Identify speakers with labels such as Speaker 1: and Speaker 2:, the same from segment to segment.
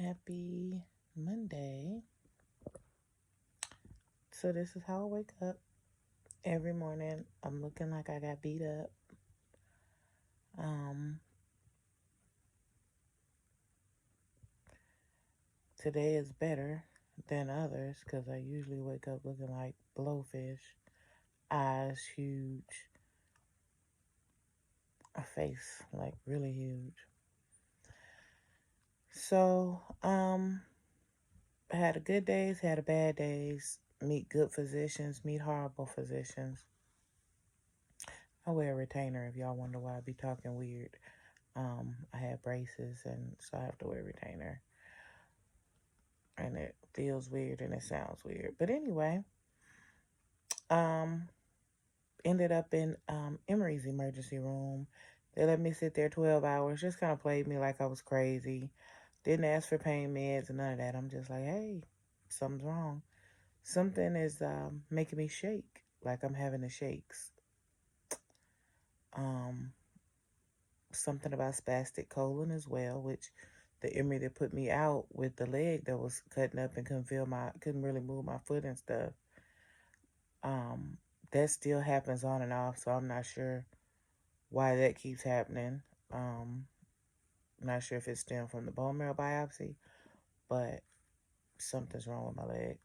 Speaker 1: Happy Monday. So this is how I wake up every morning. I'm looking like I got beat up. Um, Today is better than others because I usually wake up looking like blowfish, eyes huge, a face like really huge. So, I had a good days, had a bad days. Meet good physicians, meet horrible physicians. I wear a retainer if y'all wonder why I be talking weird. I have braces, and so I have to wear retainer, and it feels weird and it sounds weird. But anyway, um, ended up in Emory's emergency room. They let me sit there 12 hours. Just kind of played me like I was crazy. Didn't ask for pain meds and none of that. I'm just like, hey, something's wrong. Something is making me shake, like I'm having the shakes. Um, Something about spastic colon as well, which the Emory that put me out with the leg that was cutting up and couldn't really move my foot and stuff. Um, that still happens on and off, so I'm not sure why that keeps happening. Um, Not sure if it stemmed from the bone marrow biopsy, but something's wrong with my leg.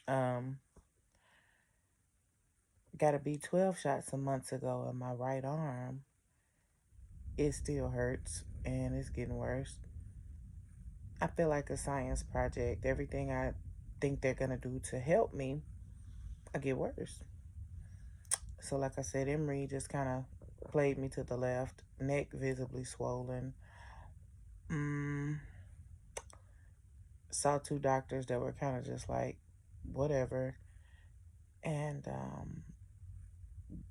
Speaker 1: Um, got a B12 shot some months ago in my right arm. It still hurts and it's getting worse. I feel like a science project. Everything I think they're gonna do to help me, I get worse. So, like I said, Emory just kind of played me to the left, neck visibly swollen. Mm, Saw two doctors that were kind of just like, whatever. And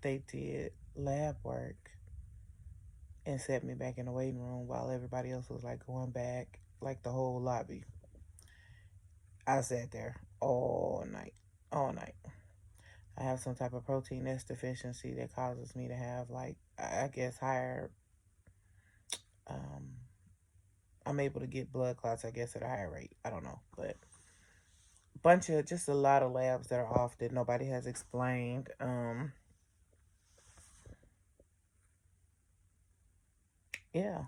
Speaker 1: they did lab work and set me back in the waiting room while everybody else was like going back, like the whole lobby. I sat there all night, all night. I have some type of protein S deficiency that causes me to have, like, I guess, higher. Um, I'm able to get blood clots, I guess, at a higher rate. I don't know, but just a lot of labs that are off that nobody has explained. Yeah,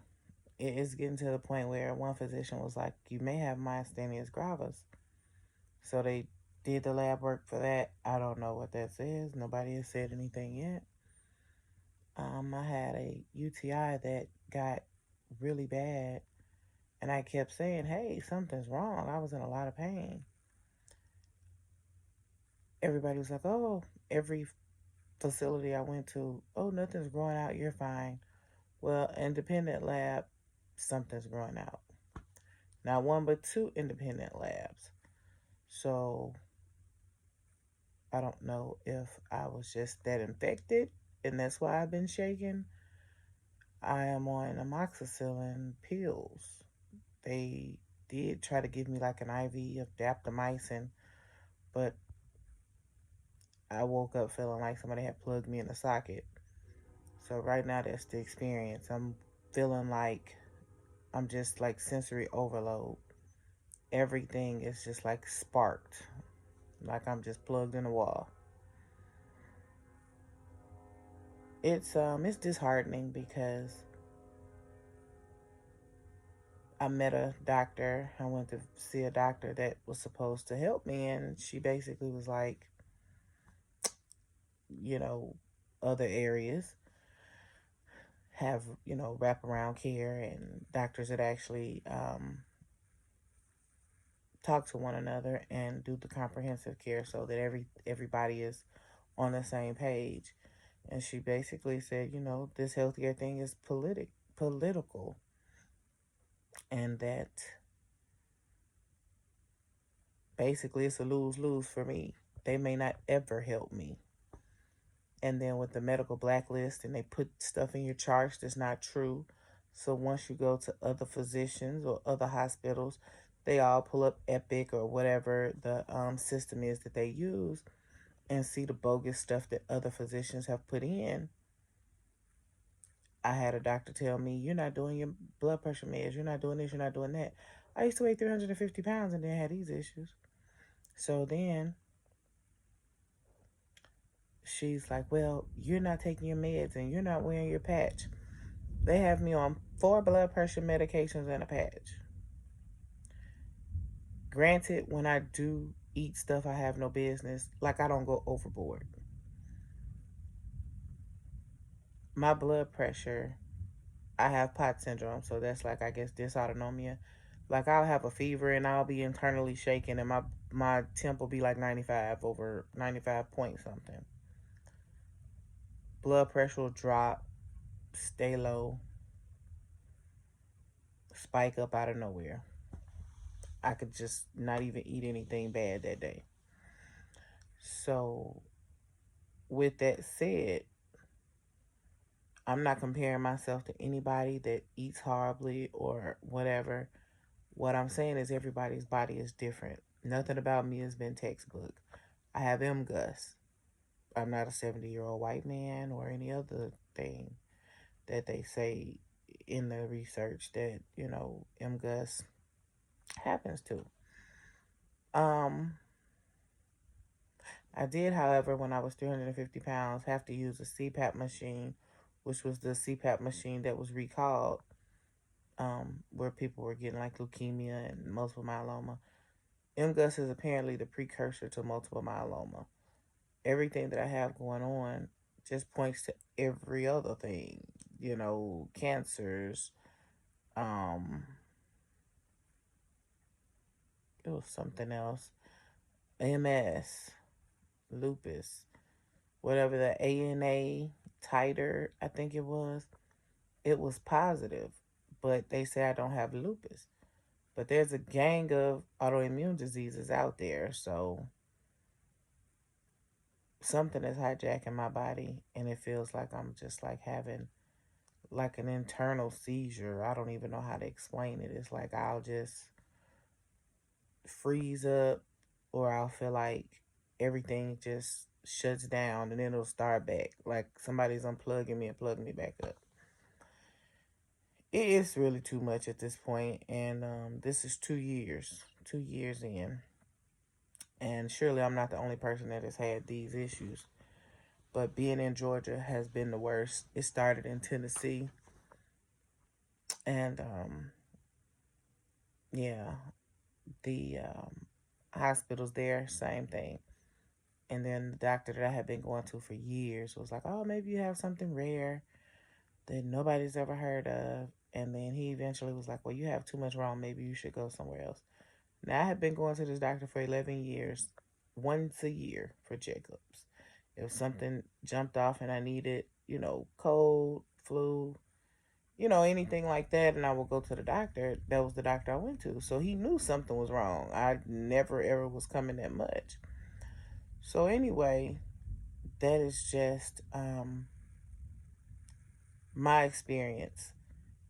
Speaker 1: it is getting to the point where one physician was like, "You may have myasthenia gravis," so they did the lab work for that. I don't know what that says. Nobody has said anything yet. I had a UTI that got really bad. And I kept saying, hey, something's wrong. I was in a lot of pain. Everybody was like, oh, every facility I went to, oh, nothing's growing out. You're fine. Well, independent lab, something's growing out. Not one, but two independent labs. So I don't know if I was just that infected and that's why I've been shaking. I am on amoxicillin pills. They did try to give me like an IV of daptomycin, but I woke up feeling like somebody had plugged me in the socket. So right now that's the experience. I'm feeling like I'm just like sensory overload. Everything is just like sparked. Like I'm just plugged in the wall. It's disheartening because I met a doctor. I went to see a doctor that was supposed to help me and she basically was like, you know, other areas have, wraparound care and doctors that actually talk to one another and do the comprehensive care so that everybody is on the same page. And she basically said, this healthcare thing is political, and that basically it's a lose lose for me. They may not ever help me. And then with the medical blacklist, and they put stuff in your charts that's not true. So once you go to other physicians or other hospitals, they all pull up Epic or whatever the system is that they use and see the bogus stuff that other physicians have put in. I had a doctor tell me, "You're not doing your blood pressure meds. You're not doing this. You're not doing that." I used to weigh 350 pounds and then had these issues. So then she's like, "Well, you're not taking your meds and you're not wearing your patch." They have me on 4 blood pressure medications and a patch. Granted, when I do eat stuff I have no business, like I don't go overboard. My blood pressure, I have pot syndrome, so that's like I guess dysautonomia. Like I'll have a fever and I'll be internally shaking and my temp will be like 95 over 95 point something. Blood pressure will drop, stay low, spike up out of nowhere. I could just not even eat anything bad that day. So, with that said, I'm not comparing myself to anybody that eats horribly or whatever. What I'm saying is everybody's body is different. Nothing about me has been textbook. I have MGUS. I'm not a 70-year-old white man or any other thing that they say in the research that, MGUS happens to. Um, I did, however, when I was 350 pounds, have to use a CPAP machine, which was the CPAP machine that was recalled, where people were getting like leukemia and multiple myeloma. MGUS is apparently the precursor to multiple myeloma. Everything that I have going on just points to every other thing, cancers. Um, it was something else. MS, lupus, whatever the ANA titer, I think it was. It was positive, but they say I don't have lupus. But there's a gang of autoimmune diseases out there, so something is hijacking my body, and it feels like I'm just like having like an internal seizure. I don't even know how to explain it. It's like I'll just freeze up, or I'll feel like everything just shuts down and then it'll start back. Like somebody's unplugging me and plugging me back up. It is really too much at this point, and this is 2 years, 2 years in, and surely I'm not the only person that has had these issues. But being in Georgia has been the worst. It started in Tennessee, and yeah, the hospitals there, same thing. And then the doctor that I had been going to for years was like, "Oh, maybe you have something rare that nobody's ever heard of." And then he eventually was like, "Well, you have too much wrong. Maybe you should go somewhere else." Now, I have been going to this doctor for 11 years, once a year for checkups. If something jumped off and I needed, cold, flu, anything like that, and I would go to the doctor, that was the doctor I went to. So he knew something was wrong. I never ever was coming that much. So, anyway, that is just my experience.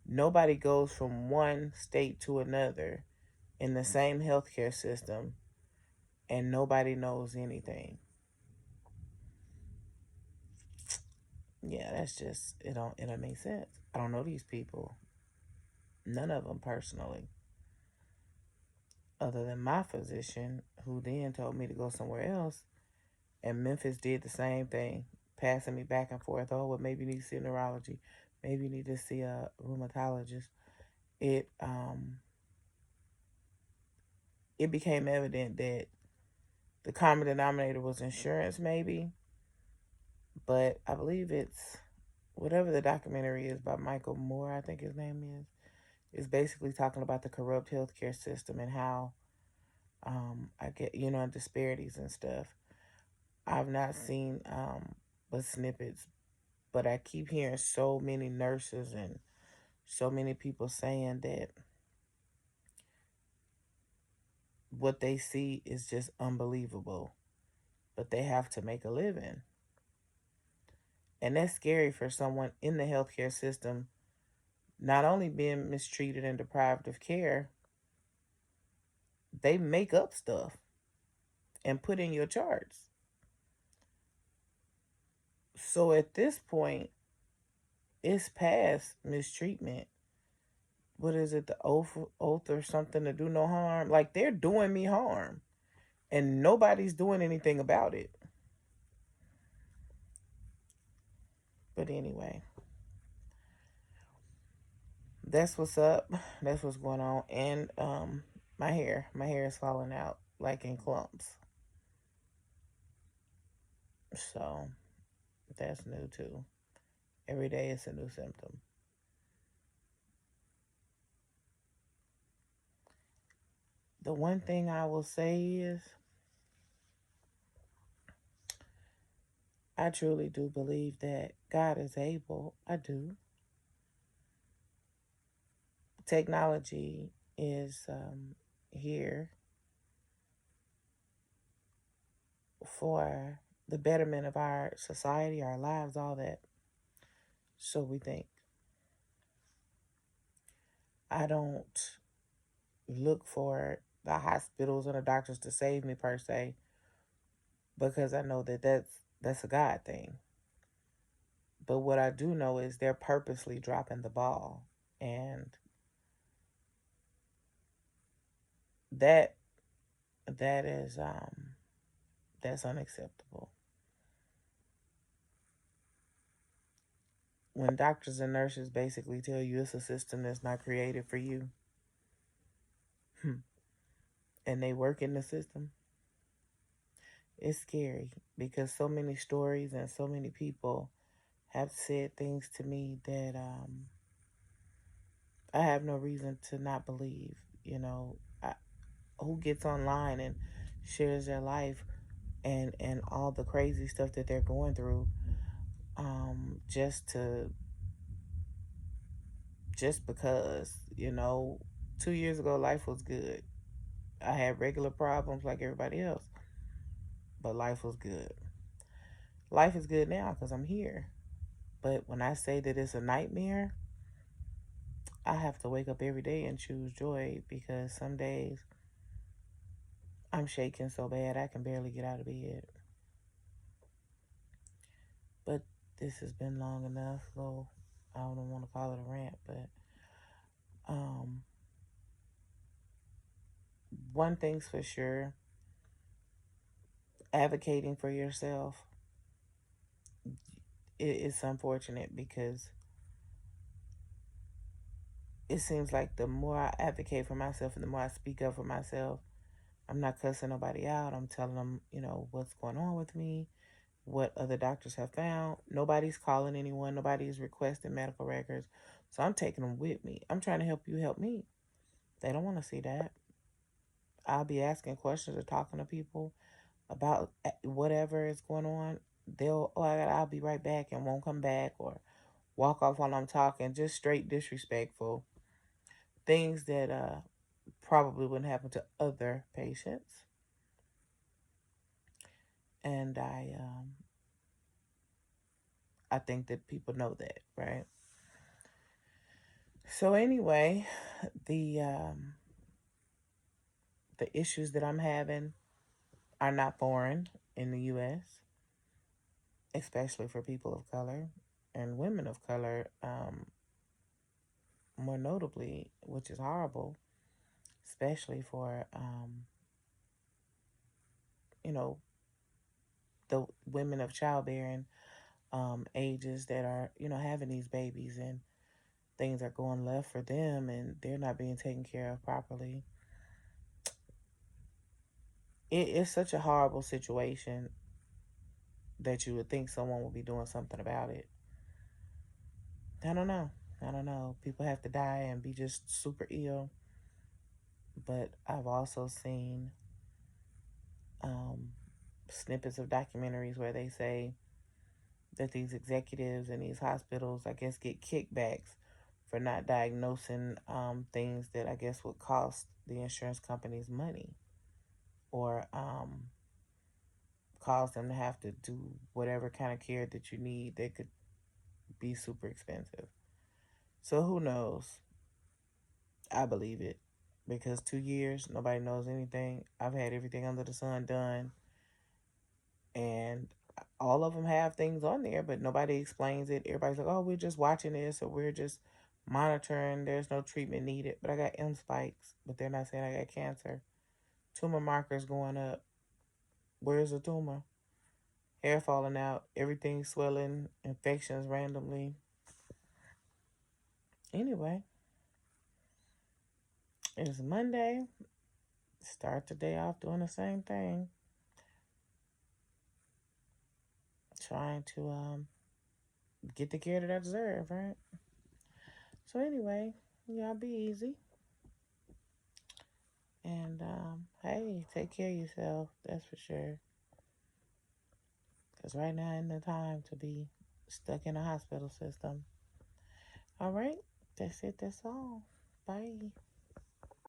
Speaker 1: Nobody goes from one state to another in the same healthcare system and nobody knows anything. Yeah, that's just it don't make sense. I don't know these people. None of them personally. Other than my physician who then told me to go somewhere else. And Memphis did the same thing, passing me back and forth. Oh, well, maybe you need to see a neurology. Maybe you need to see a rheumatologist. It um it became evident that the common denominator was insurance, maybe, but I believe it's whatever the documentary is by Michael Moore, I think his name is. It's basically talking about the corrupt healthcare system and how I get disparities and stuff. I've not seen but snippets, but I keep hearing so many nurses and so many people saying that what they see is just unbelievable, but they have to make a living. And that's scary for someone in the healthcare system, not only being mistreated and deprived of care, they make up stuff and put in your charts. So at this point, It's past mistreatment. What is it, the oath or something, to do no harm? Like, they're doing me harm and nobody's doing anything about it. But anyway, that's what's up. That's what's going on. And my hair is falling out like in clumps. So that's new too. Every day it's a new symptom. The one thing I will say is I truly do believe that God is able. I do. Technology is here for the betterment of our society, our lives, all that. So we think. I don't look for the hospitals and the doctors to save me per se, because I know that that's a God thing. But what I do know is they're purposely dropping the ball, and that that is that's unacceptable. When doctors and nurses basically tell you it's a system that's not created for you, and they work in the system, it's scary because so many stories and so many people have said things to me that I have no reason to not believe. You know, who gets online and shares their life and all the crazy stuff that they're going through, just to just because, 2 years ago life was good. I had regular problems like everybody else, but life was good. Life is good now because I'm here. But when I say that it's a nightmare, I have to wake up every day and choose joy, because some days I'm shaking so bad I can barely get out of bed. But this has been long enough, though. I don't want to call it a rant, but um, one thing's for sure: advocating for yourself. It's unfortunate because it seems like the more I advocate for myself and the more I speak up for myself, I'm not cussing nobody out. I'm telling them, what's going on with me, what other doctors have found. Nobody's calling anyone, nobody's requesting medical records. So I'm taking them with me. I'm trying to help you help me. They don't want to see that. I'll be asking questions or talking to people about whatever is going on. I'll be right back, and won't come back, or walk off while I'm talking, just straight disrespectful things that probably wouldn't happen to other patients. And I think that people know that, right? So anyway, the um, the issues that I'm having are not foreign in the U.S., especially for people of color and women of color, more notably, which is horrible, especially for you know the women of childbearing ages that are having these babies, and things are going left for them and they're not being taken care of properly. It's such a horrible situation that you would think someone would be doing something about it. I don't know. I don't know. People have to die and be just super ill. But I've also seen um, snippets of documentaries where they say that these executives in these hospitals, I guess, get kickbacks for not diagnosing things that I guess would cost the insurance companies money, or cause them to have to do whatever kind of care that you need that could be super expensive. So who knows? I believe it, because 2 years, nobody knows anything. I've had everything under the sun done, and all of them have things on there, but nobody explains it. Everybody's like, oh, we're just watching this or we're just monitoring. There's no treatment needed. But I got M spikes, but they're not saying I got cancer. Tumor markers going up. Where's the tumor? Hair falling out, everything swelling, infections randomly. Anyway, it's Monday. Start the day off doing the same thing. Trying to get the care that I deserve, right? So anyway, y'all be easy. And hey, take care of yourself. That's for sure. Because right now ain't the time to be stuck in a hospital system. All right, that's it. That's all. Bye.